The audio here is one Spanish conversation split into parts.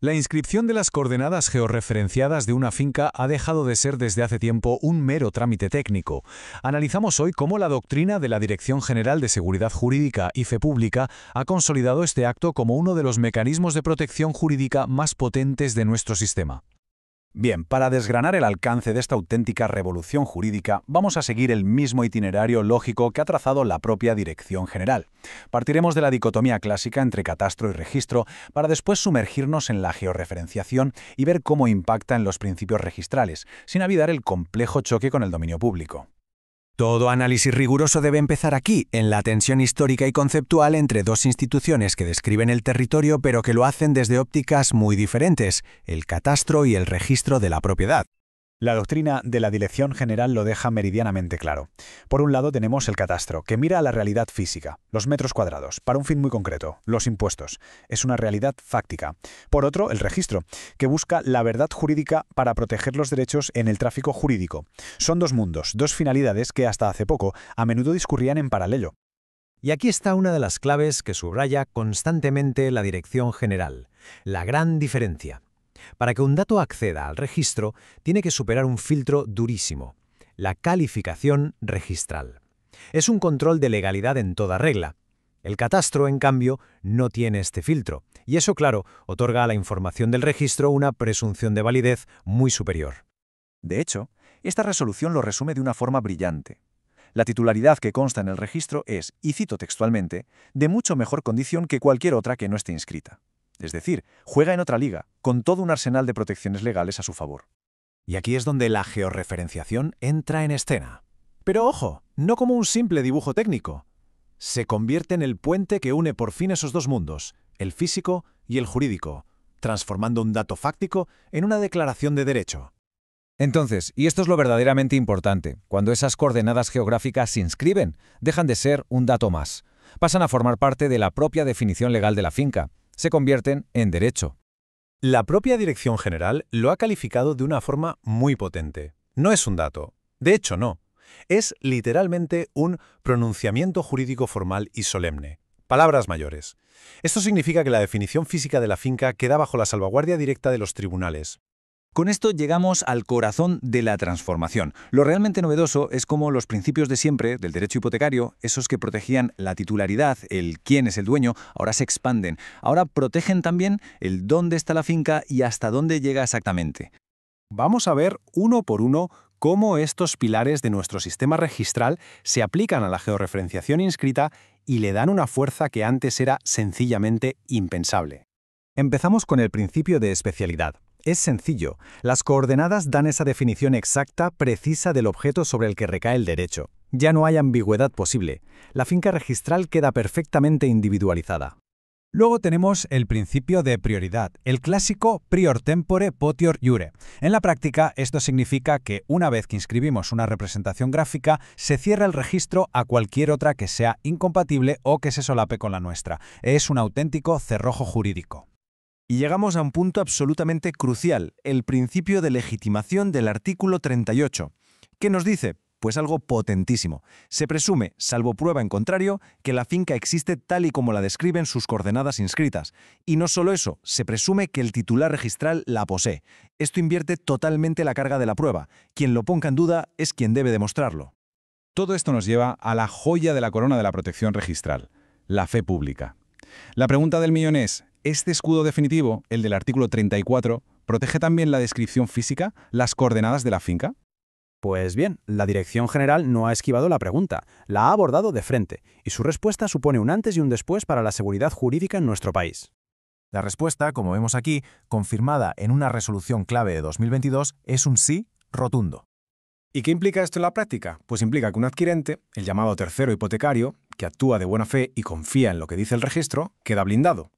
La inscripción de las coordenadas georreferenciadas de una finca ha dejado de ser desde hace tiempo un mero trámite técnico. Analizamos hoy cómo la doctrina de la Dirección General de Seguridad Jurídica y Fe Pública ha consolidado este acto como uno de los mecanismos de protección jurídica más potentes de nuestro sistema. Bien, para desgranar el alcance de esta auténtica revolución jurídica, vamos a seguir el mismo itinerario lógico que ha trazado la propia Dirección General. Partiremos de la dicotomía clásica entre catastro y registro para después sumergirnos en la georreferenciación y ver cómo impacta en los principios registrales, sin evitar el complejo choque con el dominio público. Todo análisis riguroso debe empezar aquí, en la tensión histórica y conceptual entre dos instituciones que describen el territorio pero que lo hacen desde ópticas muy diferentes, el catastro y el registro de la propiedad. La doctrina de la Dirección General lo deja meridianamente claro. Por un lado tenemos el catastro, que mira a la realidad física, los metros cuadrados, para un fin muy concreto, los impuestos. Es una realidad fáctica. Por otro, el registro, que busca la verdad jurídica para proteger los derechos en el tráfico jurídico. Son dos mundos, dos finalidades que hasta hace poco a menudo discurrían en paralelo. Y aquí está una de las claves que subraya constantemente la Dirección General, la gran diferencia. Para que un dato acceda al registro, tiene que superar un filtro durísimo, la calificación registral. Es un control de legalidad en toda regla. El catastro, en cambio, no tiene este filtro, y eso, claro, otorga a la información del registro una presunción de validez muy superior. De hecho, esta resolución lo resume de una forma brillante. La titularidad que consta en el registro es, y cito textualmente, de mucho mejor condición que cualquier otra que no esté inscrita. Es decir, juega en otra liga, con todo un arsenal de protecciones legales a su favor. Y aquí es donde la georreferenciación entra en escena. Pero ojo, no como un simple dibujo técnico. Se convierte en el puente que une por fin esos dos mundos, el físico y el jurídico, transformando un dato fáctico en una declaración de derecho. Entonces, y esto es lo verdaderamente importante, cuando esas coordenadas geográficas se inscriben, dejan de ser un dato más. Pasan a formar parte de la propia definición legal de la finca. Se convierten en derecho. La propia Dirección General lo ha calificado de una forma muy potente. No es un dato. De hecho, no. Es literalmente un pronunciamiento jurídico formal y solemne. Palabras mayores. Esto significa que la definición física de la finca queda bajo la salvaguardia directa de los tribunales. Con esto llegamos al corazón de la transformación. Lo realmente novedoso es cómo los principios de siempre del derecho hipotecario, esos que protegían la titularidad, el quién es el dueño, ahora se expanden. Ahora protegen también el dónde está la finca y hasta dónde llega exactamente. Vamos a ver uno por uno cómo estos pilares de nuestro sistema registral se aplican a la georreferenciación inscrita y le dan una fuerza que antes era sencillamente impensable. Empezamos con el principio de especialidad. Es sencillo. Las coordenadas dan esa definición exacta, precisa del objeto sobre el que recae el derecho. Ya no hay ambigüedad posible. La finca registral queda perfectamente individualizada. Luego tenemos el principio de prioridad, el clásico prior tempore potior iure. En la práctica, esto significa que una vez que inscribimos una representación gráfica, se cierra el registro a cualquier otra que sea incompatible o que se solape con la nuestra. Es un auténtico cerrojo jurídico. Y llegamos a un punto absolutamente crucial, el principio de legitimación del artículo 38. ¿Qué nos dice? Pues algo potentísimo. Se presume, salvo prueba en contrario, que la finca existe tal y como la describen sus coordenadas inscritas. Y no solo eso, se presume que el titular registral la posee. Esto invierte totalmente la carga de la prueba. Quien lo ponga en duda es quien debe demostrarlo. Todo esto nos lleva a la joya de la corona de la protección registral, la fe pública. La pregunta del millón es, ¿este escudo definitivo, el del artículo 34, protege también la descripción física, las coordenadas de la finca? Pues bien, la Dirección General no ha esquivado la pregunta, la ha abordado de frente, y su respuesta supone un antes y un después para la seguridad jurídica en nuestro país. La respuesta, como vemos aquí, confirmada en una resolución clave de 2022, es un sí rotundo. ¿Y qué implica esto en la práctica? Pues implica que un adquirente, el llamado tercero hipotecario, que actúa de buena fe y confía en lo que dice el registro, queda blindado.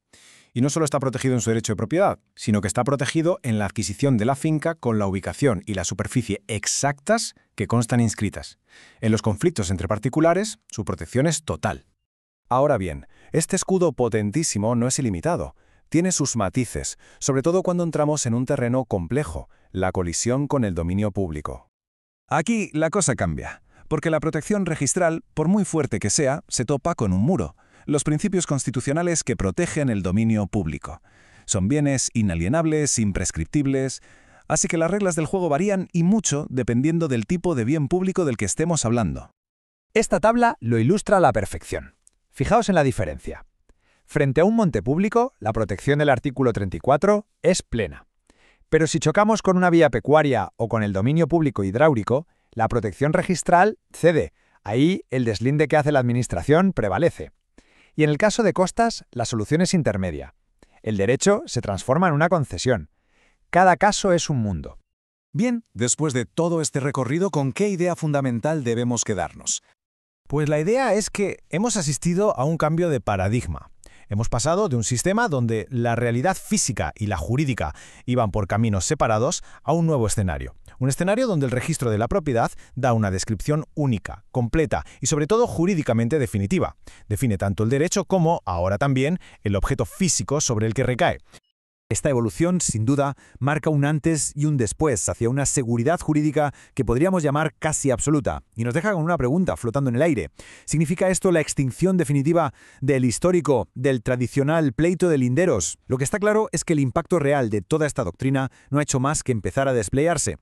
Y no solo está protegido en su derecho de propiedad, sino que está protegido en la adquisición de la finca con la ubicación y la superficie exactas que constan inscritas. En los conflictos entre particulares, su protección es total. Ahora bien, este escudo potentísimo no es ilimitado. Tiene sus matices, sobre todo cuando entramos en un terreno complejo, la colisión con el dominio público. Aquí la cosa cambia, porque la protección registral, por muy fuerte que sea, se topa con un muro, los principios constitucionales que protegen el dominio público. Son bienes inalienables, imprescriptibles. Así que las reglas del juego varían y mucho dependiendo del tipo de bien público del que estemos hablando. Esta tabla lo ilustra a la perfección. Fijaos en la diferencia. Frente a un monte público, la protección del artículo 34 es plena. Pero si chocamos con una vía pecuaria o con el dominio público hidráulico, la protección registral cede. Ahí el deslinde que hace la Administración prevalece. Y en el caso de costas, la solución es intermedia. El derecho se transforma en una concesión. Cada caso es un mundo. Bien, después de todo este recorrido, ¿con qué idea fundamental debemos quedarnos? Pues la idea es que hemos asistido a un cambio de paradigma. Hemos pasado de un sistema donde la realidad física y la jurídica iban por caminos separados a un nuevo escenario. Un escenario donde el registro de la propiedad da una descripción única, completa y sobre todo jurídicamente definitiva. Define tanto el derecho como, ahora también, el objeto físico sobre el que recae. Esta evolución, sin duda, marca un antes y un después hacia una seguridad jurídica que podríamos llamar casi absoluta, y nos deja con una pregunta flotando en el aire. ¿Significa esto la extinción definitiva del histórico, del tradicional pleito de linderos? Lo que está claro es que el impacto real de toda esta doctrina no ha hecho más que empezar a desplegarse.